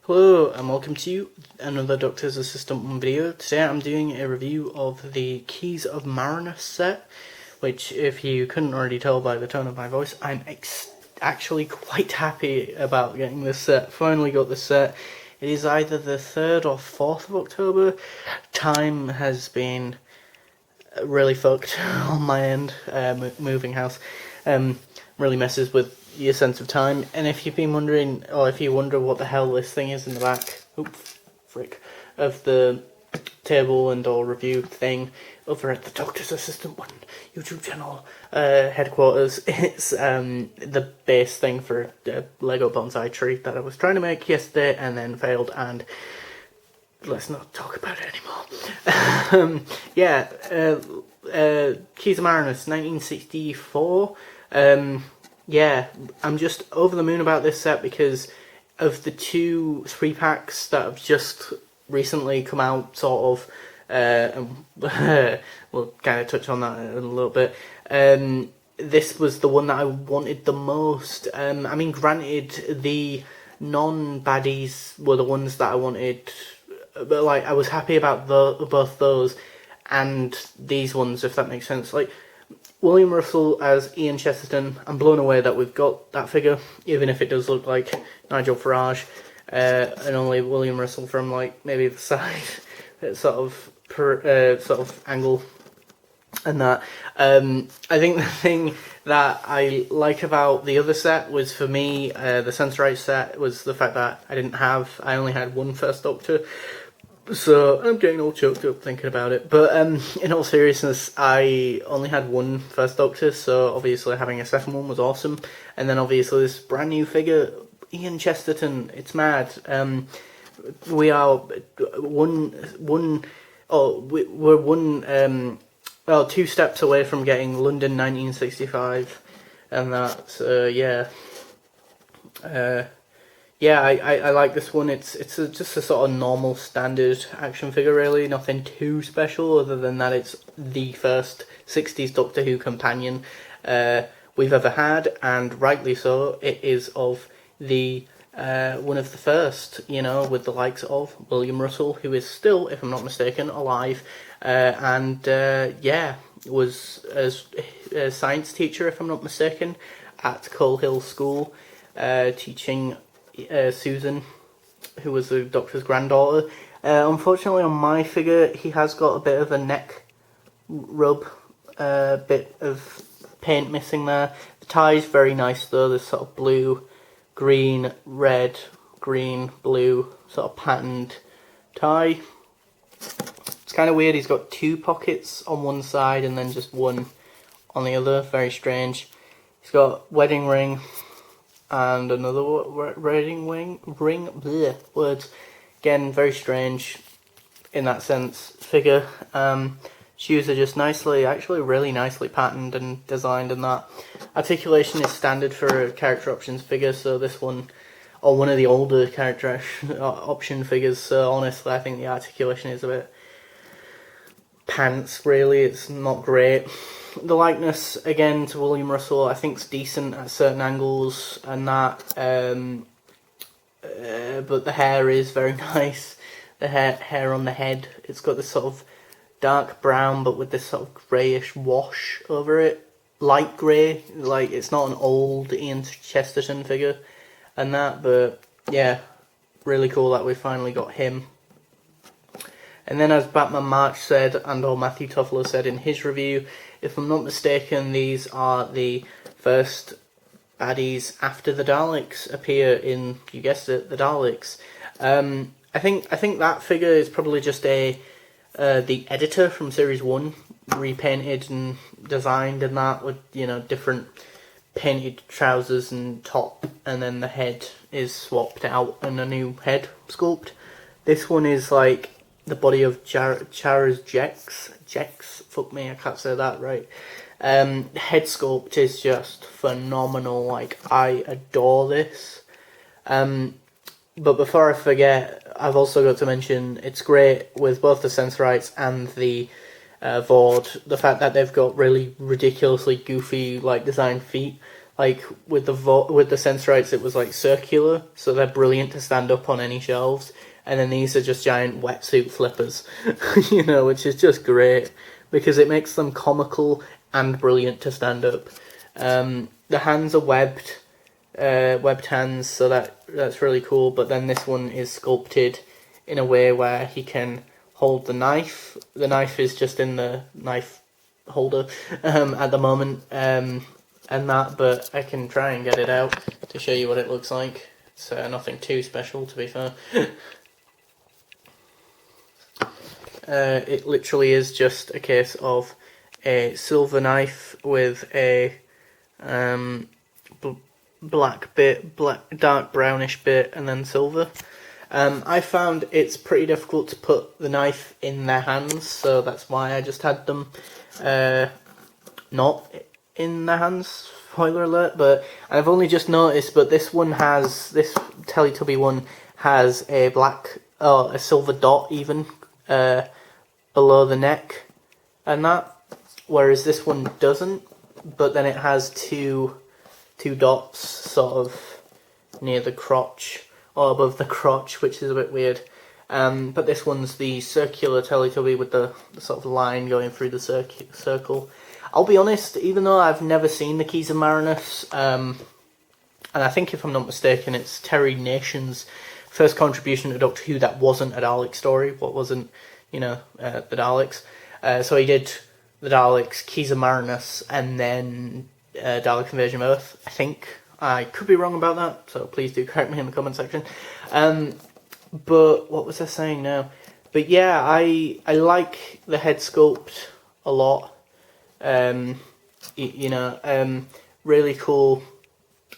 Hello and welcome to another Doctor's Assistant 1 video. Today I'm doing a review of the Keys of Marinus set, which if you couldn't already tell by the tone of my voice, I'm actually quite happy about getting this set. Finally got this set. It is either the 3rd or 4th of October. Time has been really fucked on my end, moving house. Really messes with your sense of time, and if you've been wondering, or if you wonder what the hell this thing is in the back, of the table and or review thing over at the Doctor's Assistant 1 YouTube channel headquarters, it's the base thing for a Lego bonsai tree that I was trying to make yesterday and then failed, and let's not talk about it anymore. Keys of Marinus, 1964. Yeah, I'm just over the moon about this set because of the 2 3-packs that have just recently come out, sort of, and we'll kind of touch on that in a little bit. This was the one that I wanted the most. I mean, granted, the non-baddies were the ones that I wanted, but like, I was happy about both those and these ones, if that makes sense. Like, William Russell as Ian Chesterton, I'm blown away that we've got that figure, even if it does look like Nigel Farage, and only William Russell from like maybe the side, sort of angle, and that. I think the thing that I like about the other set was, for me, the Sensorite set, was the fact that I only had one First Doctor. So I'm getting all choked up thinking about it, but in all seriousness, I only had one First Doctor, so obviously having a second one was awesome. And then obviously this brand new figure, Ian Chesterton, it's mad. We are we're 2 steps away from getting London 1965, and that's yeah, I like this one. It's just a sort of normal standard action figure, really. Nothing too special other than that it's the first 60s Doctor Who companion we've ever had, and rightly so. It is of the one of the first, you know, with the likes of William Russell, who is still, if I'm not mistaken, alive, and yeah, was a science teacher, if I'm not mistaken, at Coal Hill School, teaching Susan, who was the Doctor's granddaughter. Unfortunately, on my figure, he has got a bit of a neck rub, bit of paint missing there. The tie is very nice though. This sort of blue, green, red, green, blue sort of patterned tie. It's kind of weird. He's got 2 pockets on one side and then just one on the other. Very strange. He's got wedding ring and another wedding ring. Bleh, words. Again, very strange in that sense. Figure. Shoes are just actually really nicely patterned and designed, and that articulation is standard for a character options figure. So this one, or one of the older character option figures. So honestly, I think the articulation is a bit pants. Really, it's not great. The likeness, again, to William Russell, I think is decent at certain angles and that, but the hair is very nice. The hair on the head, it's got this sort of dark brown, but with this sort of greyish wash over it. Light grey, like, it's not an old Ian Chesterton figure and that, but yeah, really cool that we finally got him. And then, as Batman March said, and or Matthew Toffler said in his review, if I'm not mistaken, these are the first baddies after the Daleks appear in, you guessed it, the Daleks. I think that figure is probably just the editor from Series 1, repainted and designed and that, with, you know, different painted trousers and top, and then the head is swapped out and a new head sculpt. This one is like the body of Chara's Jex, fuck me, I can't say that right. Head sculpt is just phenomenal, like, I adore this. But before I forget, I've also got to mention, it's great with both the Sensorites and the Vord, the fact that they've got really ridiculously goofy, like, design feet. Like with the Sensorites, it was like circular, so they're brilliant to stand up on any shelves. And then these are just giant wetsuit flippers, you know, which is just great because it makes them comical and brilliant to stand up. The hands are webbed hands, so that's really cool. But then this one is sculpted in a way where he can hold the knife. The knife is just in the knife holder at the moment. But I can try and get it out to show you what it looks like. It's nothing too special, to be fair. It literally is just a case of a silver knife with a dark brownish bit, and then silver. I found it's pretty difficult to put the knife in their hands, so that's why I just had them not in their hands, spoiler alert. But I've only just noticed, but this Teletubby one has a silver dot even below the neck and that, whereas this one doesn't, but then it has two dots sort of near the crotch or above the crotch, which is a bit weird. But this one's the circular Teletubby with the sort of line going through the circle. I'll be honest, even though I've never seen the Keys of Marinus, and I think if I'm not mistaken, it's Terry Nation's first contribution to Doctor Who that wasn't a Dalek story, the Daleks. So he did the Daleks, Keys of Marinus, and then Dalek Invasion of Earth, I think. I could be wrong about that, so please do correct me in the comment section. But what was I saying now? But yeah, I like the head sculpt a lot. Really cool.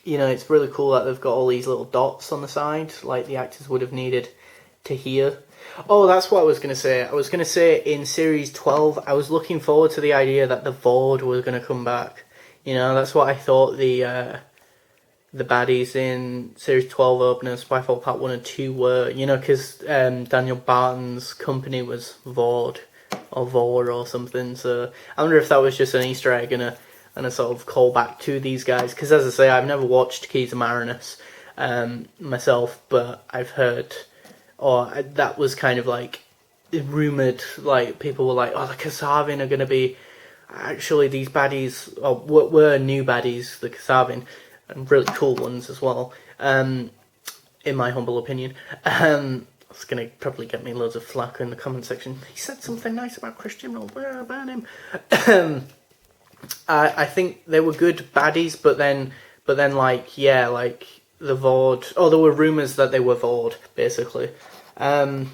You know, it's really cool that they've got all these little dots on the side, like the actors would have needed to hear. Oh, that's what I was going to say. I was going to say in Series 12, I was looking forward to the idea that the Vord was going to come back. You know, that's what I thought the baddies in Series 12 opener, Spyfall Part 1 and 2 were. You know, because Daniel Barton's company was Vord, or Vor or something. So I wonder if that was just an Easter egg and a sort of callback to these guys. Because as I say, I've never watched Keys of Marinus myself, but I've heard, that was kind of like rumoured, like people were like, oh, the Kasavin are going to be actually these baddies, or were new baddies, the Kasavin, and really cool ones as well, in my humble opinion. It's going to probably get me loads of flack in the comment section. He said something nice about Christian, or ban him. I think they were good baddies, but then like the Vord. Oh, there were rumours that they were Vord, basically. And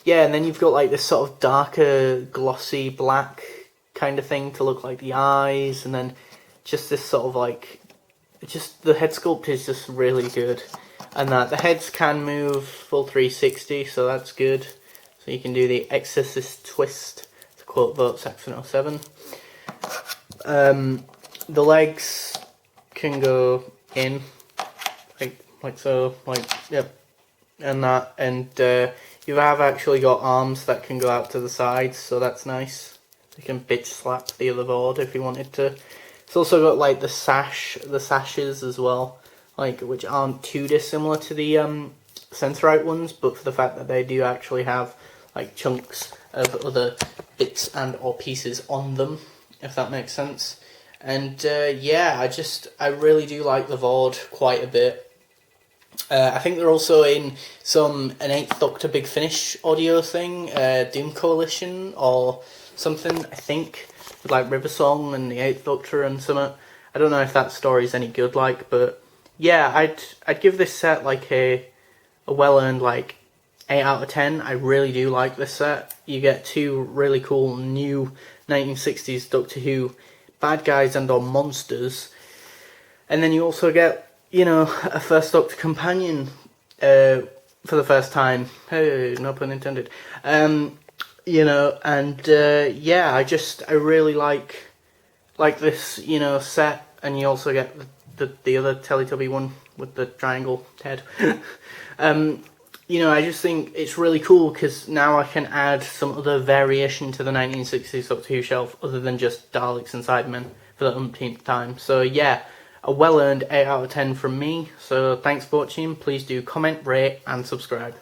then you've got like this sort of darker, glossy black kind of thing to look like the eyes, and then just this sort of like, just the head sculpt is just really good, and that the heads can move full 360, so that's good. So you can do the Exorcist twist, to quote Vote Saxon 07. The legs can go in, like so, yep, and that, and you have actually got arms that can go out to the sides, so that's nice. You can bitch slap the other board if you wanted to. It's also got like the sashes as well, like, which aren't too dissimilar to the Sensorite ones, but for the fact that they do actually have like chunks of other bits and or pieces on them, if that makes sense. And I really do like the Vord quite a bit. I think they're also in an 8th Doctor Big Finish audio thing, Doom Coalition or something, I think, with like River Song and the 8th Doctor and something. I don't know if that story's any good, but yeah, I'd give this set like a well-earned like 8 out of 10. I really do like this set. You get 2 really cool new 1960s Doctor Who bad guys and or monsters, and then you also get, a First Doctor companion for the first time. Hey, no pun intended. I really like this, set, and you also get the other Teletubby one with the triangle head. I just think it's really cool because now I can add some other variation to the 1960s Doctor Who shelf other than just Daleks and Cybermen for the umpteenth time. So yeah, a well-earned 8 out of 10 from me. So thanks for watching. Please do comment, rate and subscribe.